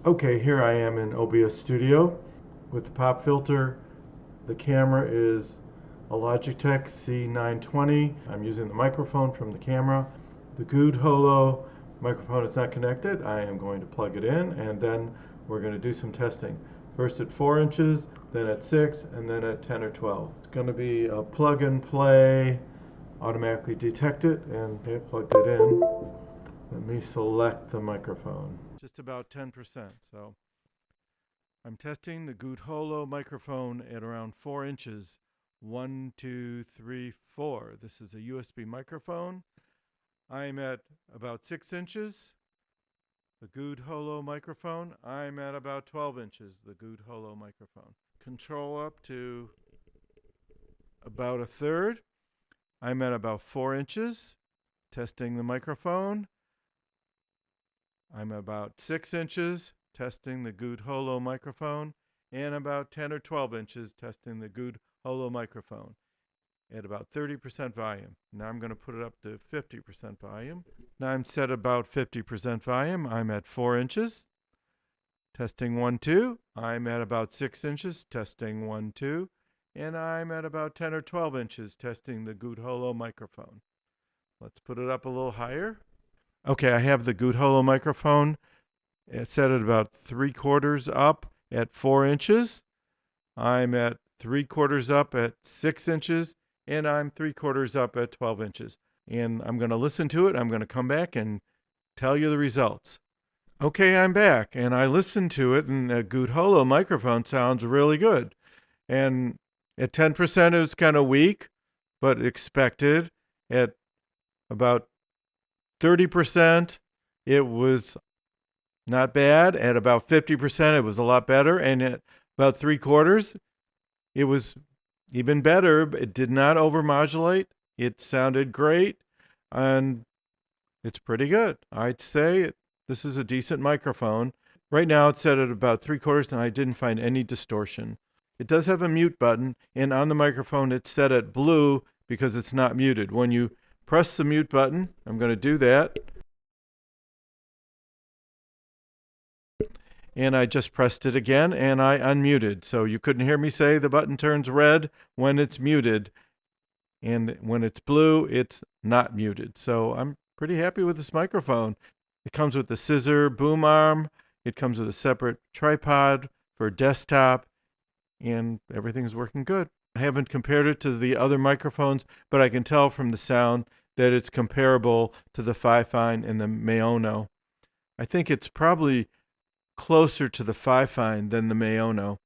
Okay, here I am in OBS Studio with the pop filter. The camera is a Logitech C920. I'm using the microphone from the camera. The Gudeholo microphone is not connected. I am going to plug it in and then we're going to do some testing. First at 4 inches, then at 6, and then at 10 or 12. It's going to be a plug and play, automatically detect it, and I plugged it in. Let me select the microphone. Just about 10%. So I'm testing the Gudeholo microphone at around 4 inches. 1, 2, 3, 4. This is a USB microphone. I'm at about 6 inches. The Gudeholo microphone. I'm at about 12 inches. The Gudeholo microphone. Control up to about a third. I'm at about 4 inches. Testing the microphone. I'm about 6 inches, testing the Gudeholo microphone, and about 10 or 12 inches, testing the Gudeholo microphone at about 30% volume. Now I'm going to put it up to 50% volume. Now I'm set about 50% volume. I'm at 4 inches, testing 1, 2. I'm at about 6 inches, testing 1, 2. And I'm at about 10 or 12 inches, testing the Gudeholo microphone. Let's put it up a little higher. Okay, I have the Gudeholo microphone. It's set at about 3/4 up at 4 inches. I'm at 3/4 up at 6 inches, and I'm 3/4 up at 12 inches. And I'm going to listen to it. I'm going to come back and tell you the results. Okay, I'm back, and I listened to it, and the Gudeholo microphone sounds really good. And at 10%, it was kind of weak, but expected. At about 30%, it was not bad. At about 50%, it was a lot better. And at about 3/4, it was even better. It did not overmodulate. It sounded great. And it's pretty good. I'd say this is a decent microphone. Right now, it's set at about 3/4, and I didn't find any distortion. It does have a mute button. And on the microphone, it's set at blue because it's not muted. When you press the mute button. I'm going to do that. And I just pressed it again and I unmuted. So you couldn't hear me say the button turns red when it's muted. And when it's blue, it's not muted. So I'm pretty happy with this microphone. It comes with a scissor boom arm. It comes with a separate tripod for desktop. And everything's working good. I haven't compared it to the other microphones, but I can tell from the sound that it's comparable to the Fifine and the Maono. I think it's probably closer to the Fifine than the Maono.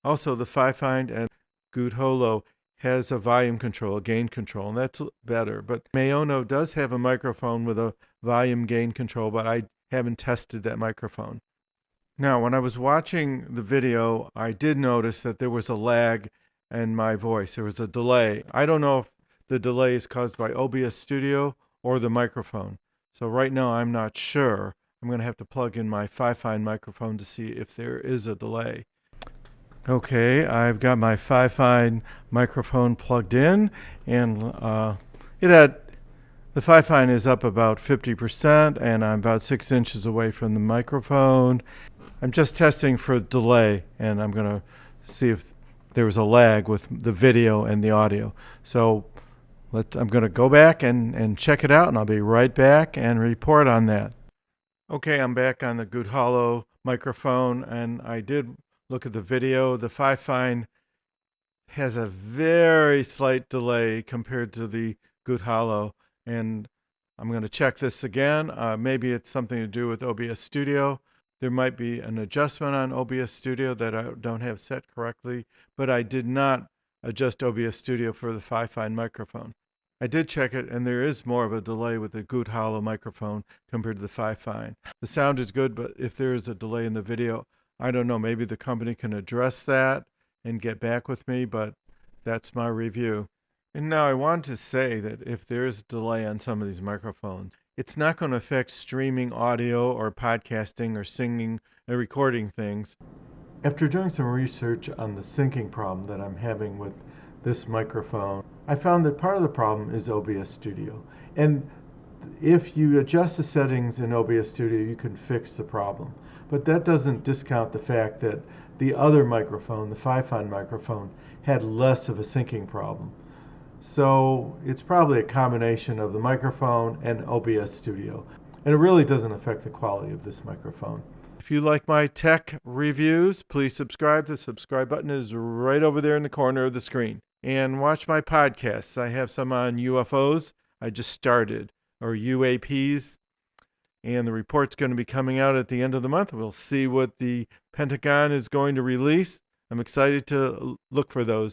Also, the Fifine and Gudeholo has a volume control, a gain control, and that's better. But Maono does have a microphone with a volume gain control, but I haven't tested that microphone. Now, when I was watching the video, I did notice that there was a lag in my voice. There was a delay. I don't know if the delay is caused by OBS Studio or the microphone. So right now, I'm not sure. I'm going to have to plug in my Fifine microphone to see if there is a delay. Okay, I've got my Fifine microphone plugged in, and the Fifine is up about 50%, and I'm about 6 inches away from the microphone. I'm just testing for delay, and I'm going to see if there was a lag with the video and the audio. So I'm going to go back and check it out, and I'll be right back and report on that. Okay, I'm back on the Gudeholo microphone, and I did look at the video. The Fifine has a very slight delay compared to the Gudeholo, and I'm going to check this again. Maybe it's something to do with OBS Studio. There might be an adjustment on OBS Studio that I don't have set correctly, but I did not adjust OBS Studio for the Fifine microphone. I did check it, and there is more of a delay with the Gudeholo microphone compared to the Fifine. The sound is good, but if there is a delay in the video, I don't know. Maybe the company can address that and get back with me, but that's my review. And now I want to say that if there is a delay on some of these microphones, it's not going to affect streaming audio or podcasting or singing and recording things. After doing some research on the syncing problem that I'm having with this microphone, I found that part of the problem is OBS Studio. And if you adjust the settings in OBS Studio, you can fix the problem. But that doesn't discount the fact that the other microphone, the 5-fon microphone, had less of a syncing problem. So it's probably a combination of the microphone and OBS Studio. And it really doesn't affect the quality of this microphone. If you like my tech reviews, please subscribe. The subscribe button is right over there in the corner of the screen. And watch my podcasts. I have some on UFOs. I just started, or UAPs. And the report's going to be coming out at the end of the month. We'll see what the Pentagon is going to release. I'm excited to look for those.